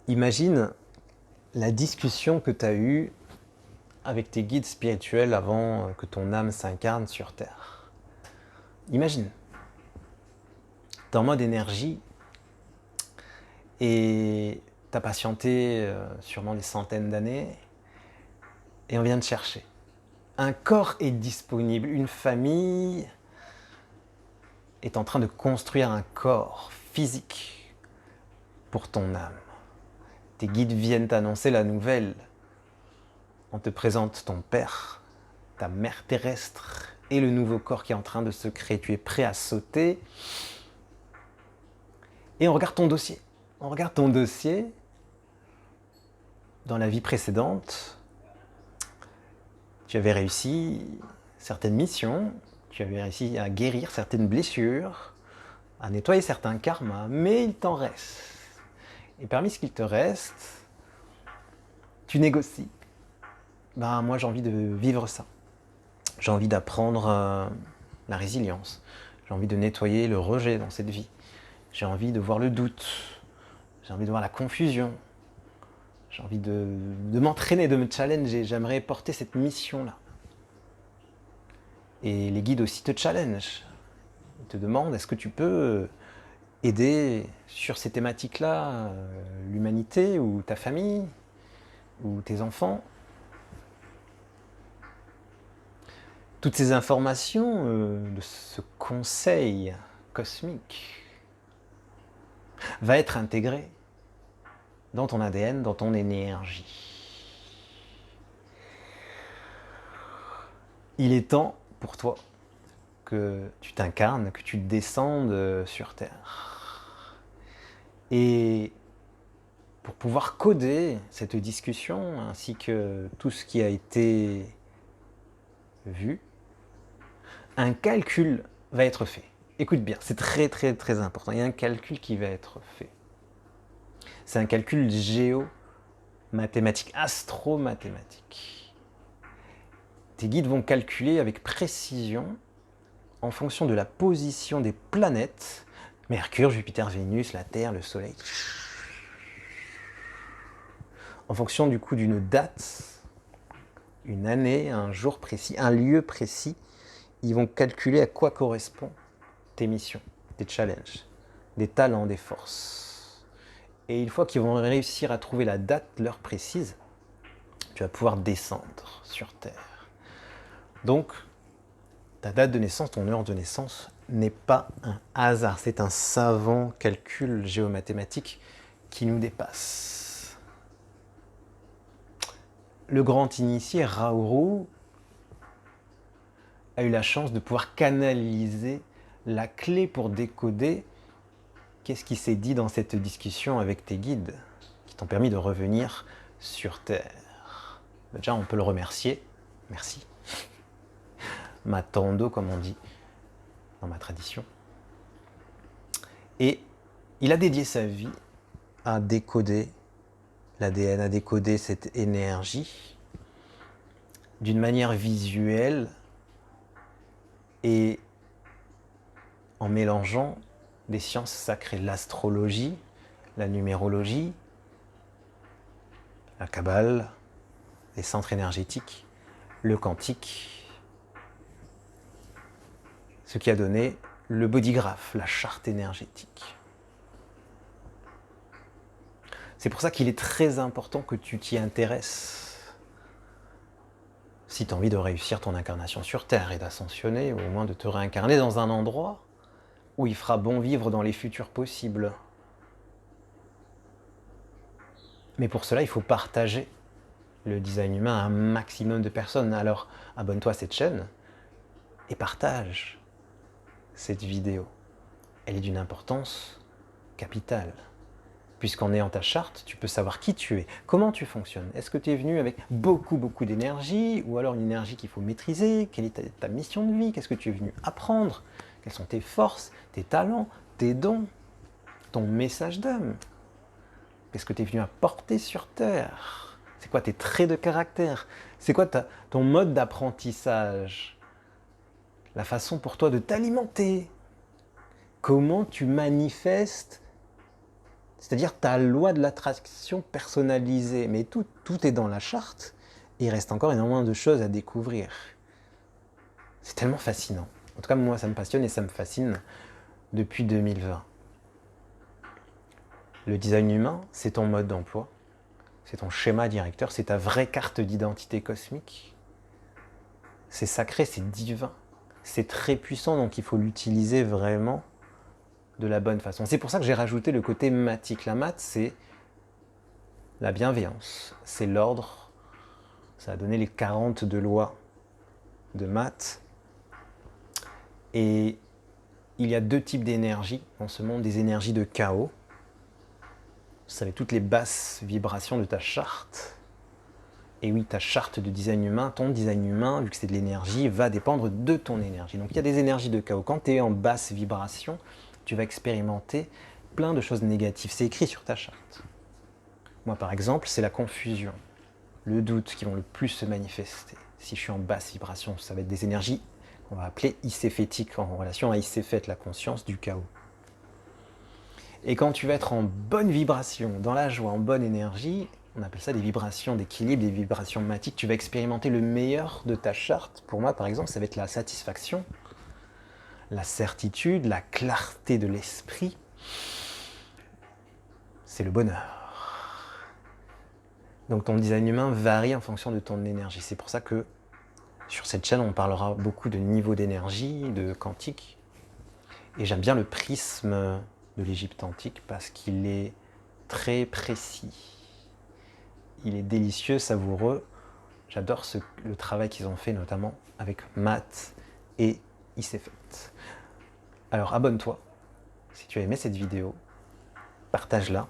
Imagine la discussion que tu as eue avec tes guides spirituels avant que ton âme s'incarne sur Terre. Imagine, t'es en mode énergie et t'as patienté sûrement des centaines d'années et on vient te chercher. Un corps est disponible, une famille est en train de construire un corps physique pour ton âme. Tes guides viennent t'annoncer la nouvelle. On te présente ton père, ta mère terrestre et le nouveau corps qui est en train de se créer. Tu es prêt à sauter. Et on regarde ton dossier. On regarde ton dossier dans la vie précédente. Tu avais réussi certaines missions, tu avais réussi à guérir certaines blessures, à nettoyer certains karmas, mais il t'en reste. Et parmi ce qu'il te reste, tu négocies. Ben, moi, j'ai envie de vivre ça. J'ai envie d'apprendre la résilience. J'ai envie de nettoyer le rejet dans cette vie. J'ai envie de voir le doute. J'ai envie de voir la confusion. J'ai envie de m'entraîner, de me challenger. J'aimerais porter cette mission-là. Et les guides aussi te challengent. Ils te demandent, est-ce que tu peux aider sur ces thématiques-là l'humanité ou ta famille ou tes enfants? Toutes ces informations de ce conseil cosmique va être intégrée dans ton ADN, dans ton énergie. Il est temps pour toi que tu t'incarnes, que tu descendes sur Terre. Et pour pouvoir coder cette discussion, ainsi que tout ce qui a été vu, un calcul va être fait. Écoute bien, c'est très très très important. Il y a un calcul qui va être fait. C'est un calcul géo-mathématique, astro-mathématique. Tes guides vont calculer avec précision en fonction de la position des planètes, Mercure, Jupiter, Vénus, la Terre, le Soleil, en fonction du coup d'une date, une année, un jour précis, un lieu précis, ils vont calculer à quoi correspondent tes missions, tes challenges, des talents, des forces. Et une fois qu'ils vont réussir à trouver la date, l'heure précise, tu vas pouvoir descendre sur Terre. Donc, ta date de naissance, ton heure de naissance n'est pas un hasard, c'est un savant calcul géomathématique qui nous dépasse. Le grand initié Raourou a eu la chance de pouvoir canaliser la clé pour décoder qu'est-ce qui s'est dit dans cette discussion avec tes guides qui t'ont permis de revenir sur Terre. Déjà, on peut le remercier. Merci. Matando, comme on dit dans ma tradition. Et il a dédié sa vie à décoder l'ADN, à décoder cette énergie d'une manière visuelle et en mélangeant des sciences sacrées, l'astrologie, la numérologie, la kabbale, les centres énergétiques, le quantique, ce qui a donné le bodygraph, la charte énergétique. C'est pour ça qu'il est très important que tu t'y intéresses. Si tu as envie de réussir ton incarnation sur Terre et d'ascensionner, ou au moins de te réincarner dans un endroit où il fera bon vivre dans les futurs possibles. Mais pour cela, il faut partager le design humain à un maximum de personnes. Alors, abonne-toi à cette chaîne et partage cette vidéo. Elle est d'une importance capitale. Puisqu'en ayant ta charte, tu peux savoir qui tu es, comment tu fonctionnes. Est-ce que tu es venu avec beaucoup d'énergie, ou alors une énergie qu'il faut maîtriser? Quelle est ta mission de vie? Qu'est-ce que tu es venu apprendre? Quelles sont tes forces, tes talents, tes dons, ton message d'âme? Qu'est-ce que tu es venu apporter sur Terre? C'est quoi tes traits de caractère? C'est quoi ton mode d'apprentissage? La façon pour toi de t'alimenter? Comment tu manifestes C'est-à-dire ta loi de l'attraction personnalisée, mais tout est dans la charte, et il reste encore énormément de choses à découvrir. C'est tellement fascinant. En tout cas, moi, ça me passionne et ça me fascine depuis 2020. Le design humain, c'est ton mode d'emploi, c'est ton schéma directeur, c'est ta vraie carte d'identité cosmique. C'est sacré, c'est divin, c'est très puissant, donc il faut l'utiliser vraiment de la bonne façon. C'est pour ça que j'ai rajouté le côté mathique. La maths, c'est la bienveillance, c'est l'ordre. Ça a donné les 42 lois de maths. Et il y a deux types d'énergie dans ce monde, des énergies de chaos. Vous savez, toutes les basses vibrations de ta charte. Et oui, ta charte de design humain, ton design humain, vu que c'est de l'énergie, va dépendre de ton énergie. Donc il y a des énergies de chaos. Quand tu es en basse vibration, tu vas expérimenter plein de choses négatives. C'est écrit sur ta charte. Moi, par exemple, c'est la confusion, le doute qui vont le plus se manifester. Si je suis en basse vibration, ça va être des énergies qu'on va appeler icéphétiques, en relation à icéphète, la conscience du chaos. Et quand tu vas être en bonne vibration, dans la joie, en bonne énergie, on appelle ça des vibrations d'équilibre, des vibrations mathiques, tu vas expérimenter le meilleur de ta charte. Pour moi, par exemple, ça va être la satisfaction, la certitude, la clarté de l'esprit. C'est le bonheur. Donc ton design humain varie en fonction de ton énergie. C'est pour ça que sur cette chaîne, on parlera beaucoup de niveau d'énergie, de quantique. Et j'aime bien le prisme de l'Égypte antique parce qu'il est très précis. Il est délicieux, savoureux. J'adore le travail qu'ils ont fait, notamment avec maths et icéphète. Alors abonne-toi si tu as aimé cette vidéo. Partage-la.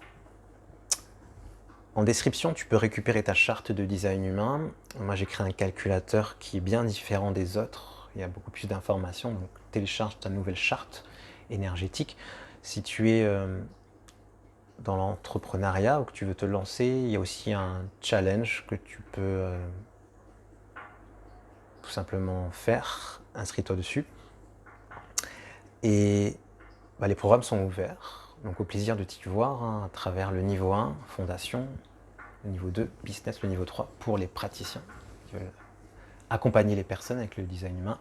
En description, tu peux récupérer ta charte de design humain. Moi, j'ai créé un calculateur qui est bien différent des autres. Il y a beaucoup plus d'informations, donc télécharge ta nouvelle charte énergétique. Si tu es dans l'entrepreneuriat ou que tu veux te lancer, il y a aussi un challenge que tu peux tout simplement faire. Inscris-toi dessus. Et les programmes sont ouverts. Donc au plaisir de t'y voir à travers le niveau 1, fondation, le niveau 2, business, le niveau 3 pour les praticiens qui veulent accompagner les personnes avec le design humain.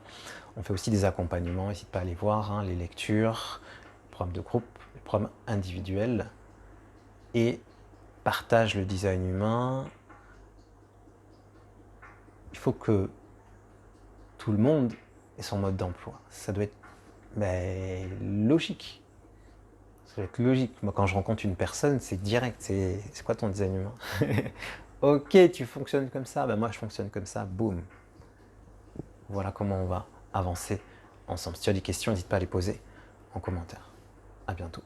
On fait aussi des accompagnements, n'hésite pas à aller voir, les lectures, les programmes de groupe, les programmes individuels. Et partage le design humain. Il faut que tout le monde ait son mode d'emploi. Ça doit être logique. Ça doit être logique. Moi, quand je rencontre une personne, c'est direct. C'est quoi ton design humain? Ok, tu fonctionnes comme ça. Moi, je fonctionne comme ça. Boum. Voilà comment on va avancer ensemble. Si tu as des questions, n'hésite pas à les poser en commentaire. À bientôt.